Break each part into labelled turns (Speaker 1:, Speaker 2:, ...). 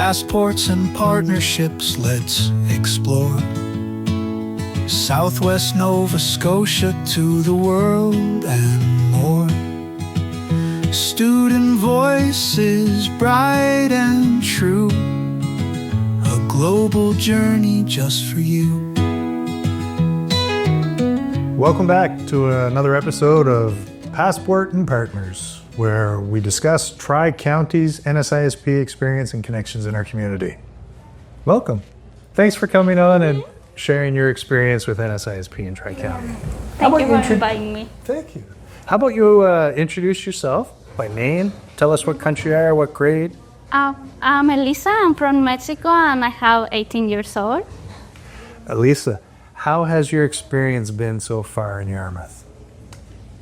Speaker 1: passports and partnerships, let's explore Southwest Nova Scotia to the world and more. Student voices, bright and true, a global journey just for you.
Speaker 2: Welcome back to another episode of Passport and Partners, where we discuss Tri-County's NSISP experience and connections in our community. Welcome. Thanks for coming on and sharing your experience with NSISP in Tri-County.
Speaker 3: Thank you for inviting me.
Speaker 2: Thank you. How about you introduce yourself by name? Tell us what country you are, what grade.
Speaker 3: I'm Elisa. I'm from Mexico and I have 18 years old.
Speaker 2: Elisa, how has your experience been so far in Yarmouth?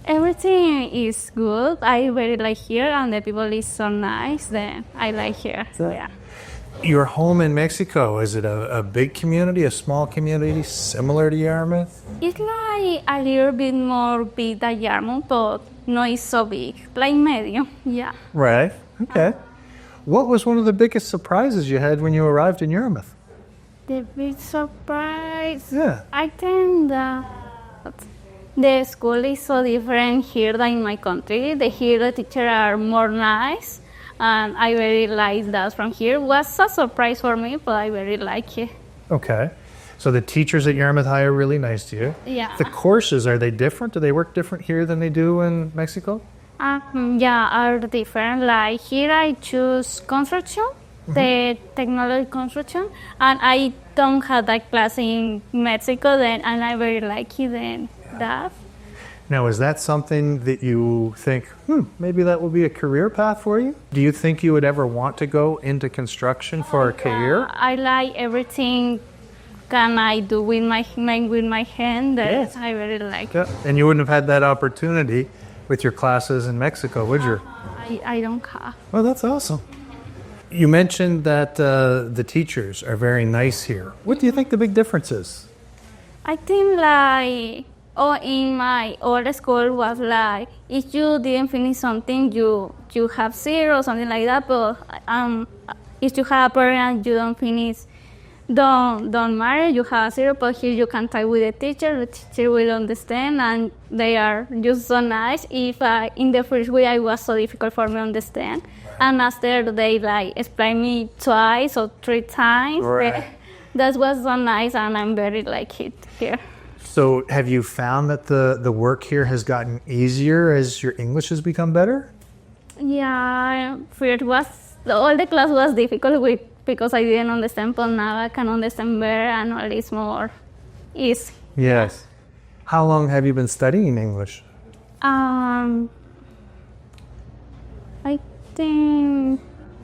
Speaker 3: Everything is good. I very like here and the people is so nice. Then I like here. So yeah.
Speaker 2: Your home in Mexico, is it a big community, a small community, similar to Yarmouth?
Speaker 3: It's like a little bit more big than Yarmouth, but not it's so big. Like medium, yeah.
Speaker 2: Right, okay. What was one of the biggest surprises you had when you arrived in Yarmouth?
Speaker 3: The big surprise?
Speaker 2: Yeah.
Speaker 3: I think that the school is so different here than in my country. Here the teachers are more nice. And I very like that from here. It was a surprise for me, but I very like it.
Speaker 2: Okay. So the teachers at Yarmouth High are really nice to you.
Speaker 3: Yeah.
Speaker 2: The courses, are they different? Do they work different here than they do in Mexico?
Speaker 3: Yeah, are different. Like here I choose construction, the technology construction, and I don't have that class in Mexico then, and I very like it then, that.
Speaker 2: Now, is that something that you think, maybe that will be a career path for you? Do you think you would ever want to go into construction for a career?
Speaker 3: I like everything can I do with my hand. Yes. I really like it.
Speaker 2: And you wouldn't have had that opportunity with your classes in Mexico, would you?
Speaker 3: I don't have.
Speaker 2: Well, that's awesome. You mentioned that the teachers are very nice here. What do you think the big difference is?
Speaker 3: I think like... in my old school was like, if you didn't finish something, you have 0, something like that. But if you have a program and you don't finish, don't matter, you have 0. But here you can talk with the teacher will understand, and they are just so nice. If in the first week it was so difficult for me to understand, and after they like explain me twice or 3 times, that was so nice, and I'm very like it here.
Speaker 2: So have you found that the work here has gotten easier as your English has become better?
Speaker 3: Yeah, first all the class was difficult because I didn't understand, but now I can understand better and all is more easy.
Speaker 2: Yes. How long have you been studying English?
Speaker 3: I think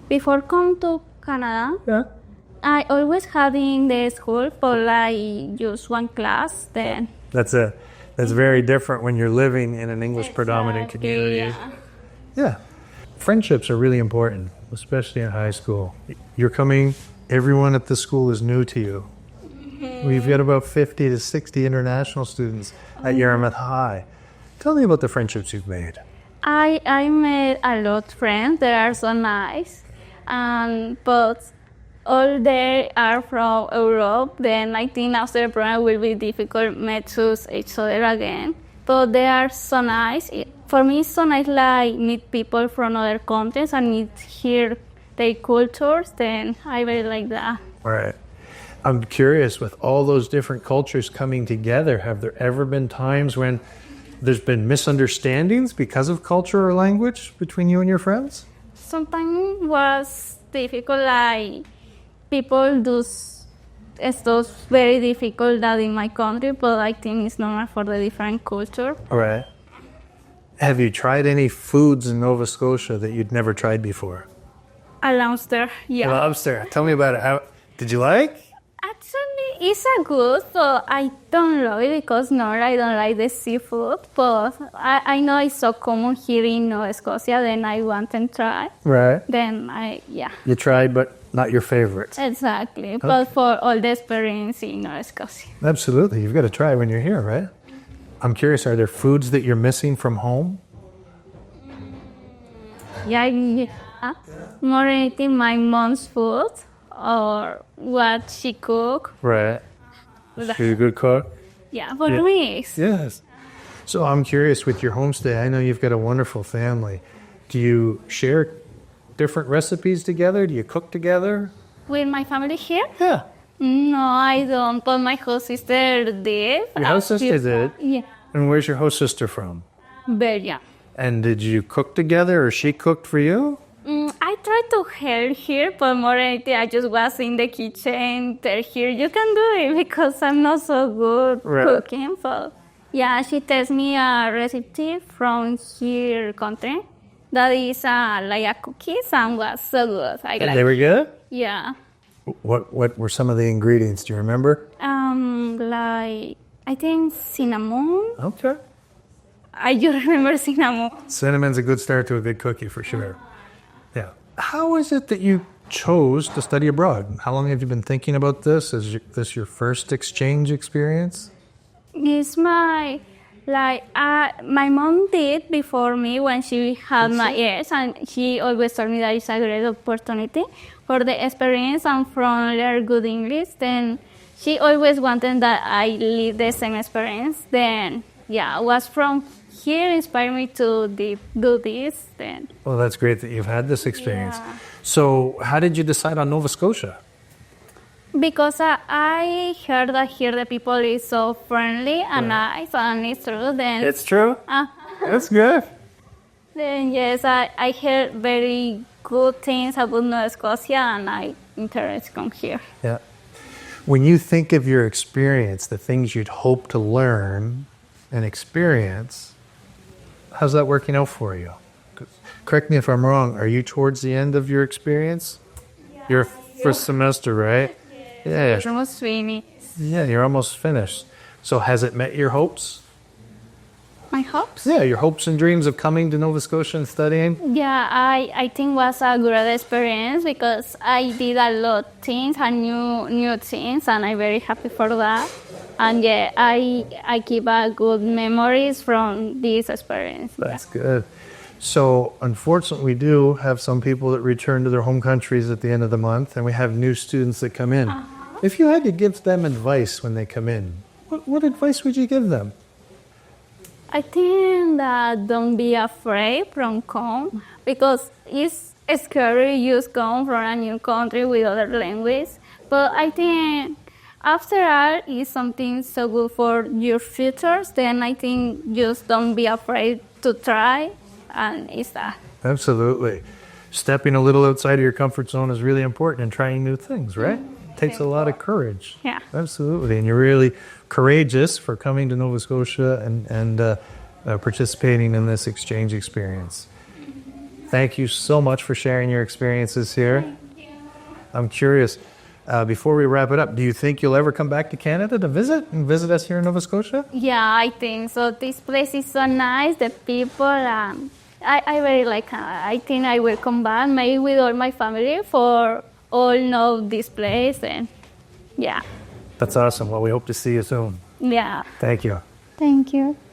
Speaker 3: before come to Canada.
Speaker 2: Yeah.
Speaker 3: I always had in the school for like just 1 class then.
Speaker 2: That's very different when you're living in an English predominant community. Yeah. Friendships are really important, especially in high school. You're coming, everyone at the school is new to you. We've got about 50 to 60 international students at Yarmouth High. Tell me about the friendships you've made.
Speaker 3: I made a lot of friends that are so nice, but all they are from Europe. Then I think after the program will be difficult to each other again. But they are so nice. For me, it's so nice like meet people from other countries and meet here their cultures. Then I really like that.
Speaker 2: All right. I'm curious, with all those different cultures coming together, have there ever been times when there's been misunderstandings because of culture or language between you and your friends?
Speaker 3: Sometimes it was difficult, like people do stuff very difficult that in my country, but I think it's normal for the different culture.
Speaker 2: All right. Have you tried any foods in Nova Scotia that you'd never tried before?
Speaker 3: A lobster, yeah.
Speaker 2: A lobster. Tell me about it. Did you like?
Speaker 3: Actually, it's a good, but I don't love it because I don't like the seafood. But I know it's so common here in Nova Scotia, then I want to try.
Speaker 2: Right.
Speaker 3: Then
Speaker 2: You tried, but not your favorite.
Speaker 3: Exactly, okay. But for all the experience in Nova Scotia.
Speaker 2: Absolutely, you've got to try when you're here, right? I'm curious, are there foods that you're missing from home?
Speaker 3: Yeah. More anything, my mom's food. or what she cook.
Speaker 2: Right. She's a good cook?
Speaker 3: Yeah, for me.
Speaker 2: Yes. So I'm curious, with your homestay, I know you've got a wonderful family. Do you share different recipes together? Do you cook together?
Speaker 3: With my family here?
Speaker 2: Yeah.
Speaker 3: No, I don't, but my host sister did.
Speaker 2: Your host sister did?
Speaker 3: Yeah,
Speaker 2: And where's your host sister from?
Speaker 3: Belgium.
Speaker 2: And did you cook together, or she cooked for you?
Speaker 3: I tried to help here, but more anything, I just was in the kitchen. Tell her, you can do it, because I'm not so good cooking. But yeah, she tells me a recipe from her country that is like a cookies and was so good. I like
Speaker 2: They were good?
Speaker 3: Yeah.
Speaker 2: What were some of the ingredients? Do you remember?
Speaker 3: Like, I think cinnamon.
Speaker 2: Okay.
Speaker 3: I just remember cinnamon.
Speaker 2: Cinnamon's a good start to a good cookie for sure. Yeah. How is it that you chose to study abroad? How long have you been thinking about this? Is this your first exchange experience?
Speaker 3: It's my mom did before me when she had my ears, and she always told me that it's a great opportunity for the experience and from learn good English. Then she always wanted that I live the same experience. Then yeah, was from here inspired me to do this. Then
Speaker 2: Well, that's great that you've had this experience.
Speaker 3: Yeah.
Speaker 2: So how did you decide on Nova Scotia?
Speaker 3: because I heard that here the people is so friendly and nice, and it's true. Then
Speaker 2: It's true? That's good.
Speaker 3: Then yes, I heard very good things about Nova Scotia, and I interested to come here.
Speaker 2: Yeah. When you think of your experience, the things you'd hope to learn and experience, how's that working out for you? Correct me if I'm wrong. Are you towards the end of your experience? Your first semester, right? Yeah.
Speaker 3: It's almost finished.
Speaker 2: Yeah, you're almost finished. So has it met your hopes?
Speaker 3: My hopes?
Speaker 2: Yeah, your hopes and dreams of coming to Nova Scotia and studying?
Speaker 3: Yeah, I think was a great experience because I did a lot of things and new things, and I'm very happy for that. And yeah, I keep a good memories from this experience.
Speaker 2: That's good. So, unfortunately, we do have some people that return to their home countries at the end of the month, and we have new students that come in. If you had to give them advice when they come in, what advice would you give them?
Speaker 3: I think that don't be afraid from come because it's scary you come from a new country with other language. But I think after all, it's something so good for your futures. Then I think just don't be afraid to try, and it's that.
Speaker 2: Absolutely. Stepping a little outside of your comfort zone is really important in trying new things, right? Takes a lot of courage.
Speaker 3: Yeah.
Speaker 2: Absolutely. And you're really courageous for coming to Nova Scotia and participating in this exchange experience. Thank you so much for sharing your experiences here. I'm curious, before we wrap it up, do you think you'll ever come back to Canada to visit us here in Nova Scotia?
Speaker 3: Yeah, I think so. This place is so nice. The people, I very like it. I think I will come back maybe with all my family for all know this place, and yeah.
Speaker 2: That's awesome. Well, we hope to see you soon.
Speaker 3: Yeah.
Speaker 2: Thank you.
Speaker 3: Thank you.